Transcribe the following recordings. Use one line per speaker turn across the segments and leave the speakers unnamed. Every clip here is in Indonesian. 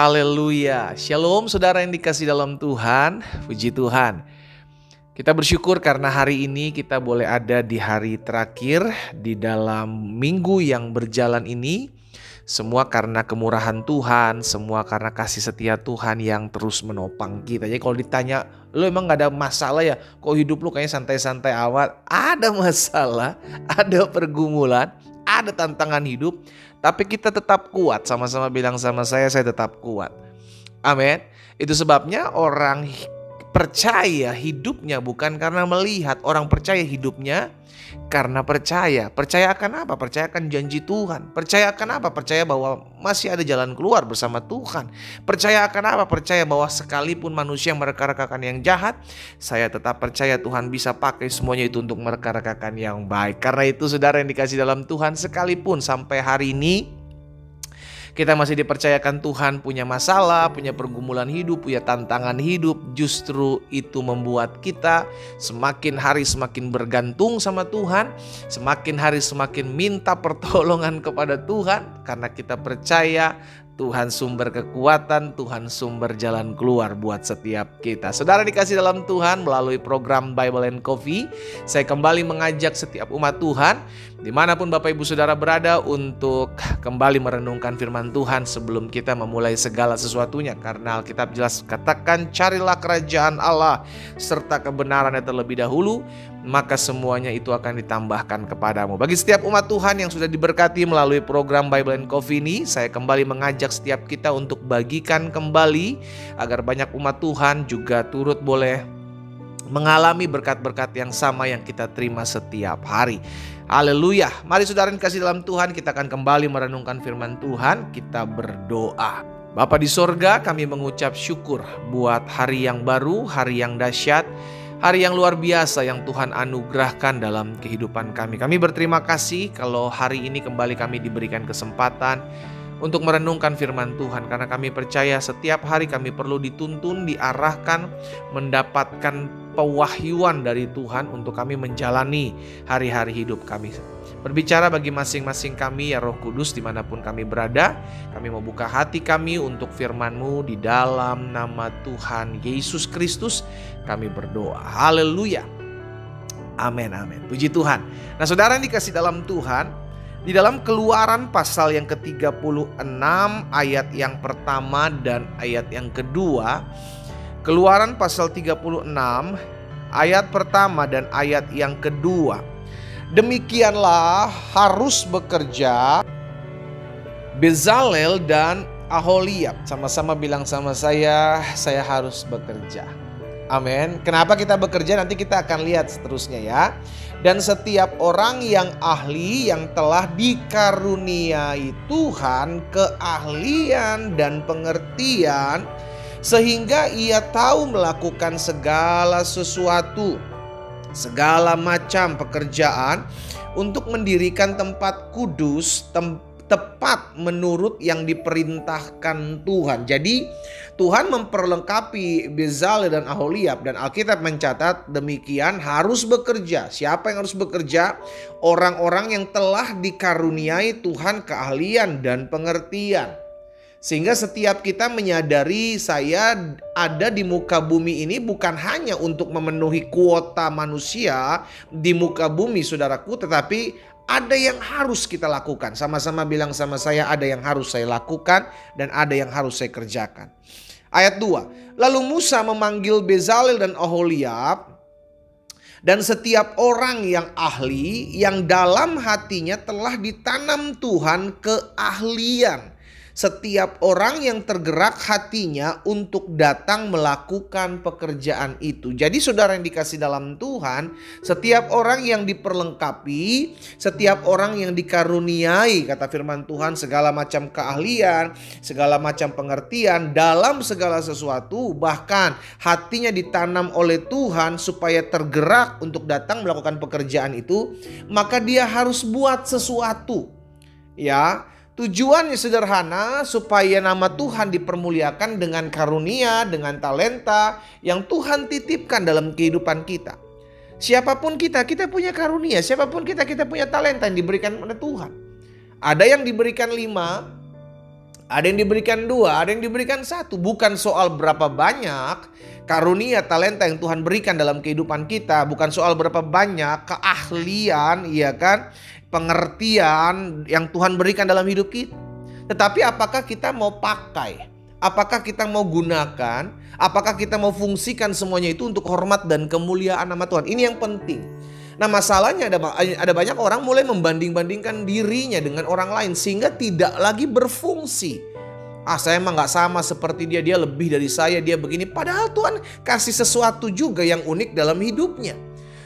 Haleluya. Shalom saudara yang dikasih dalam Tuhan. Puji Tuhan. Kita bersyukur karena hari ini kita boleh ada di hari terakhir di dalam minggu yang berjalan ini. Semua karena kemurahan Tuhan, semua karena kasih setia Tuhan yang terus menopang kita. Jadi kalau ditanya, lo emang gak ada masalah ya? Kok hidup lo kayaknya santai-santai amat? Ada masalah, ada pergumulan, ada tantangan hidup. Tapi kita tetap kuat, sama-sama bilang sama saya tetap kuat. Amin. Itu sebabnya orang percaya hidupnya bukan karena melihat, orang percaya hidupnya karena percaya. Percaya akan apa? Percaya akan janji Tuhan. Percaya akan apa? Percaya bahwa masih ada jalan keluar bersama Tuhan. Percaya akan apa? Percaya bahwa sekalipun manusia mereka-rekakan yang jahat, saya tetap percaya Tuhan bisa pakai semuanya itu untuk mereka-rekakan yang baik. Karena itu saudara yang dikasih dalam Tuhan, sekalipun sampai hari ini kita masih dipercayakan Tuhan punya masalah, punya pergumulan hidup, punya tantangan hidup. Justru itu membuat kita semakin hari semakin bergantung sama Tuhan. Semakin hari semakin minta pertolongan kepada Tuhan. Karena kita percaya Tuhan sumber kekuatan, Tuhan sumber jalan keluar buat setiap kita. Saudara dikasih dalam Tuhan, melalui program Bible and Coffee, saya kembali mengajak setiap umat Tuhan dimanapun Bapak Ibu Saudara berada untuk kembali merenungkan firman Tuhan sebelum kita memulai segala sesuatunya. Karena Alkitab jelas katakan, carilah kerajaan Allah serta kebenarannya terlebih dahulu, maka semuanya itu akan ditambahkan kepadamu. Bagi setiap umat Tuhan yang sudah diberkati melalui program Bible and Coffee ini, saya kembali mengajak setiap kita untuk bagikan kembali agar banyak umat Tuhan juga turut boleh mengalami berkat-berkat yang sama yang kita terima setiap hari. Haleluya. Mari saudara yang kasih dalam Tuhan, kita akan kembali merenungkan firman Tuhan. Kita berdoa. Bapa di sorga, kami mengucap syukur buat hari yang baru, hari yang dahsyat, hari yang luar biasa yang Tuhan anugerahkan dalam kehidupan kami. Kami berterima kasih kalau hari ini kembali kami diberikan kesempatan untuk merenungkan firman Tuhan. Karena kami percaya setiap hari kami perlu dituntun, diarahkan, mendapatkan pewahyuan dari Tuhan untuk kami menjalani hari-hari hidup kami. Berbicara bagi masing-masing kami ya Roh Kudus dimanapun kami berada. Kami mau buka hati kami untuk firman-Mu di dalam nama Tuhan Yesus Kristus kami berdoa. Haleluya. Amin, amin. Puji Tuhan. Nah saudara yang dikasih dalam Tuhan, di dalam Keluaran pasal yang ke-36 ayat yang pertama dan ayat yang kedua. Keluaran pasal 36 ayat pertama dan ayat yang kedua. Demikianlah harus bekerja Bezalel dan Aholiab. Sama-sama bilang sama saya harus bekerja. Amin. Kenapa kita bekerja? Nanti kita akan lihat seterusnya ya. Dan setiap orang yang ahli yang telah dikaruniai Tuhan keahlian dan pengertian, sehingga ia tahu melakukan segala sesuatu, segala macam pekerjaan untuk mendirikan tempat kudus, tepat menurut yang diperintahkan Tuhan. Jadi Tuhan memperlengkapi Bezalel dan Aholiab, dan Alkitab mencatat demikian harus bekerja. Siapa yang harus bekerja? Orang-orang yang telah dikaruniai Tuhan keahlian dan pengertian. Sehingga setiap kita menyadari saya ada di muka bumi ini bukan hanya untuk memenuhi kuota manusia di muka bumi saudaraku, tetapi ada yang harus kita lakukan. Sama-sama bilang sama saya, ada yang harus saya lakukan dan ada yang harus saya kerjakan. Ayat 2. Lalu Musa memanggil Bezalel dan Aholiab dan setiap orang yang ahli yang dalam hatinya telah ditanam Tuhan keahlian. Setiap orang yang tergerak hatinya untuk datang melakukan pekerjaan itu. Jadi saudara yang dikasih dalam Tuhan, setiap orang yang diperlengkapi, setiap orang yang dikaruniai, kata firman Tuhan, segala macam keahlian, segala macam pengertian dalam segala sesuatu, bahkan hatinya ditanam oleh Tuhan supaya tergerak untuk datang melakukan pekerjaan itu, maka dia harus buat sesuatu. Ya, tujuannya sederhana, supaya nama Tuhan dipermuliakan dengan karunia, dengan talenta yang Tuhan titipkan dalam kehidupan kita. Siapapun kita punya karunia. Siapapun kita punya talenta yang diberikan oleh Tuhan. Ada yang diberikan 5, Ada yang diberikan 2, ada yang diberikan 1. Bukan soal berapa banyak karunia talenta yang Tuhan berikan dalam kehidupan kita. Bukan soal berapa banyak keahlian, ya kan, pengertian yang Tuhan berikan dalam hidup kita. Tetapi apakah kita mau pakai? Apakah kita mau gunakan? Apakah kita mau fungsikan semuanya itu untuk hormat dan kemuliaan nama Tuhan? Ini yang penting. Nah, masalahnya ada banyak orang mulai membanding-bandingkan dirinya dengan orang lain sehingga tidak lagi berfungsi. Saya emang gak sama seperti dia, dia lebih dari saya, dia begini. Padahal Tuhan kasih sesuatu juga yang unik dalam hidupnya.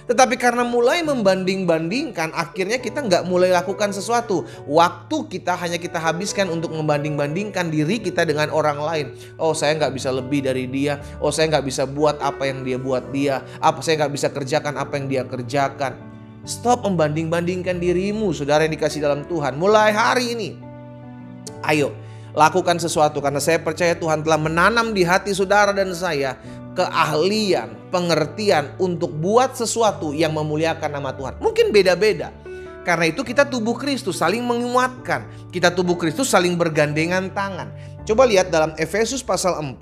Tetapi karena mulai membanding-bandingkan, akhirnya kita nggak mulai lakukan sesuatu. Waktu kita hanya kita habiskan untuk membanding-bandingkan diri kita dengan orang lain. Oh, saya nggak bisa lebih dari dia. Oh, saya nggak bisa buat apa yang dia buat dia. Saya nggak bisa kerjakan apa yang dia kerjakan. Stop membanding-bandingkan dirimu, saudara yang dikasih dalam Tuhan. Mulai hari ini, ayo lakukan sesuatu. Karena saya percaya Tuhan telah menanam di hati saudara dan saya keahlian, pengertian untuk buat sesuatu yang memuliakan nama Tuhan. Mungkin beda-beda. Karena itu kita tubuh Kristus saling menguatkan. Kita tubuh Kristus saling bergandengan tangan. Coba lihat dalam Efesus pasal 4.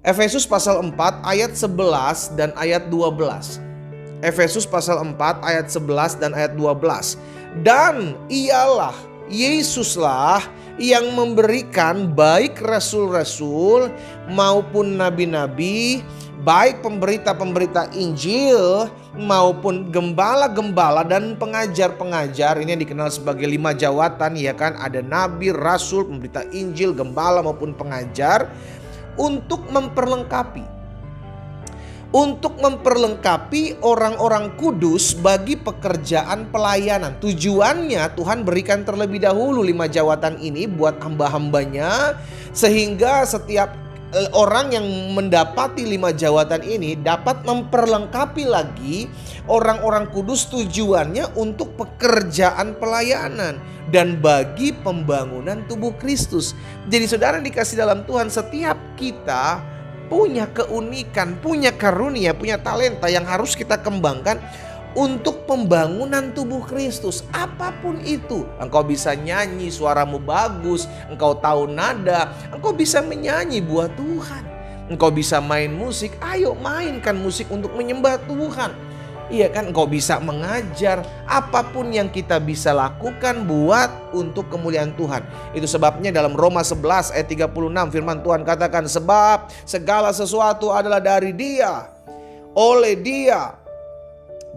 Efesus pasal 4 ayat 11 dan ayat 12. Efesus pasal 4 ayat 11 dan ayat 12. Dan ialah Yesuslah yang memberikan baik rasul-rasul maupun nabi-nabi, baik pemberita-pemberita Injil maupun gembala-gembala dan pengajar-pengajar. Ini yang dikenal sebagai 5 jawatan, ya kan? Ada nabi, rasul, pemberita Injil, gembala maupun pengajar untuk memperlengkapi orang-orang kudus bagi pekerjaan pelayanan. Tujuannya Tuhan berikan terlebih dahulu 5 jawatan ini buat hamba-hambanya, sehingga setiap orang yang mendapati 5 jawatan ini dapat memperlengkapi lagi orang-orang kudus, tujuannya untuk pekerjaan pelayanan dan bagi pembangunan tubuh Kristus. Jadi saudara yang dikasih dalam Tuhan, setiap kita punya keunikan, punya karunia, punya talenta yang harus kita kembangkan untuk pembangunan tubuh Kristus. Apapun itu, engkau bisa nyanyi, suaramu bagus, engkau tahu nada, engkau bisa menyanyi buat Tuhan. Engkau bisa main musik, ayo mainkan musik untuk menyembah Tuhan. Iya kan, engkau bisa mengajar, apapun yang kita bisa lakukan buat untuk kemuliaan Tuhan. Itu sebabnya dalam Roma 11 ayat 36 firman Tuhan katakan, sebab segala sesuatu adalah dari Dia, oleh Dia,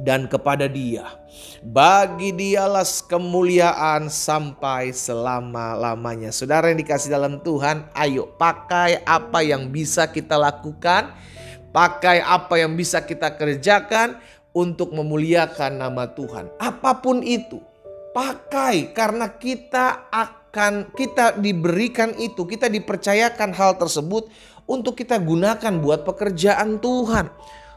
dan kepada Dia. Bagi Dialah kemuliaan sampai selama-lamanya. Saudara yang dikasih dalam Tuhan, ayo pakai apa yang bisa kita lakukan, pakai apa yang bisa kita kerjakan untuk memuliakan nama Tuhan. Apapun itu, pakai, karena kita diberikan itu, kita dipercayakan hal tersebut untuk kita gunakan buat pekerjaan Tuhan.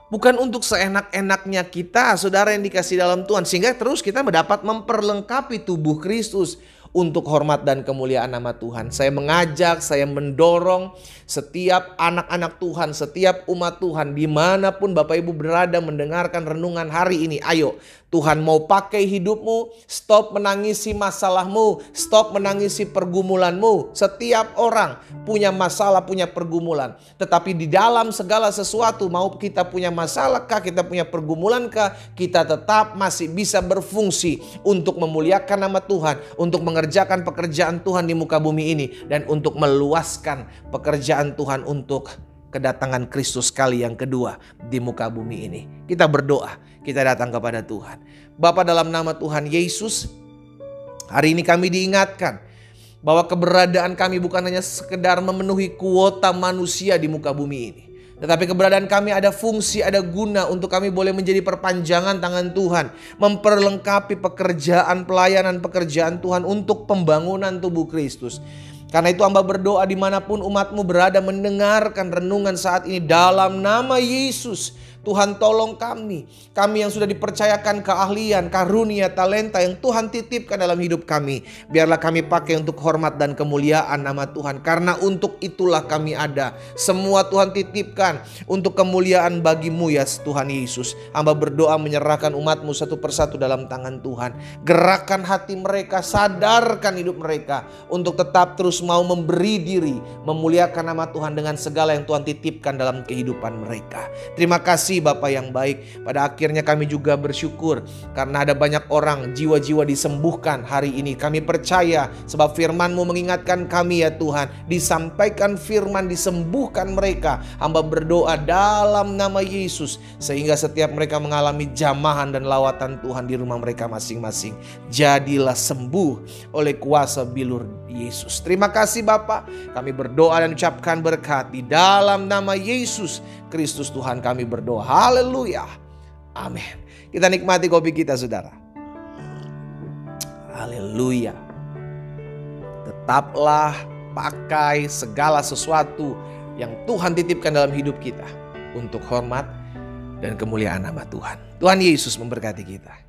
Bukan untuk seenak-enaknya kita, saudara yang dikasih dalam Tuhan. Sehingga terus kita mendapat memperlengkapi tubuh Kristus untuk hormat dan kemuliaan nama Tuhan. Saya mengajak, saya mendorong setiap anak-anak Tuhan, setiap umat Tuhan, dimanapun Bapak Ibu berada mendengarkan renungan hari ini. Ayo, Tuhan mau pakai hidupmu, stop menangisi masalahmu, stop menangisi pergumulanmu. Setiap orang punya masalah, punya pergumulan. Tetapi di dalam segala sesuatu, mau kita punya masalah kah, kita punya pergumulan kah, kita tetap masih bisa berfungsi untuk memuliakan nama Tuhan, untuk mengerjakan pekerjaan Tuhan di muka bumi ini, dan untuk meluaskan pekerjaan Tuhan untuk kedatangan Kristus kali yang kedua di muka bumi ini. Kita berdoa, kita datang kepada Tuhan. Bapa, dalam nama Tuhan Yesus, hari ini kami diingatkan bahwa keberadaan kami bukan hanya sekedar memenuhi kuota manusia di muka bumi ini, tetapi keberadaan kami ada fungsi, ada guna untuk kami boleh menjadi perpanjangan tangan Tuhan, memperlengkapi pekerjaan pelayanan pekerjaan Tuhan untuk pembangunan tubuh Kristus. Karena itu hamba berdoa dimanapun umatmu berada mendengarkan renungan saat ini, dalam nama Yesus, Tuhan tolong kami yang sudah dipercayakan keahlian, karunia, talenta yang Tuhan titipkan dalam hidup kami. Biarlah kami pakai untuk hormat dan kemuliaan nama Tuhan. Karena untuk itulah kami ada. Semua Tuhan titipkan untuk kemuliaan bagi-Mu ya Tuhan Yesus. Hamba berdoa menyerahkan umat-Mu satu persatu dalam tangan Tuhan. Gerakkan hati mereka, sadarkan hidup mereka untuk tetap terus mau memberi diri, memuliakan nama Tuhan dengan segala yang Tuhan titipkan dalam kehidupan mereka. Terima kasih Bapa yang baik. Pada akhirnya kami juga bersyukur karena ada banyak orang, jiwa-jiwa disembuhkan hari ini. Kami percaya sebab firman-Mu mengingatkan kami ya Tuhan. Disampaikan firman, disembuhkan mereka. Hamba berdoa dalam nama Yesus sehingga setiap mereka mengalami jamahan dan lawatan Tuhan di rumah mereka masing-masing. Jadilah sembuh oleh kuasa bilur Yesus. Terima kasih Bapa. Kami berdoa dan ucapkan berkat di dalam nama Yesus Kristus Tuhan kami berdoa. Haleluya. Amin. Kita nikmati kopi kita saudara. Haleluya. Tetaplah pakai segala sesuatu yang Tuhan titipkan dalam hidup kita untuk hormat dan kemuliaan nama Tuhan. Tuhan Yesus memberkati kita.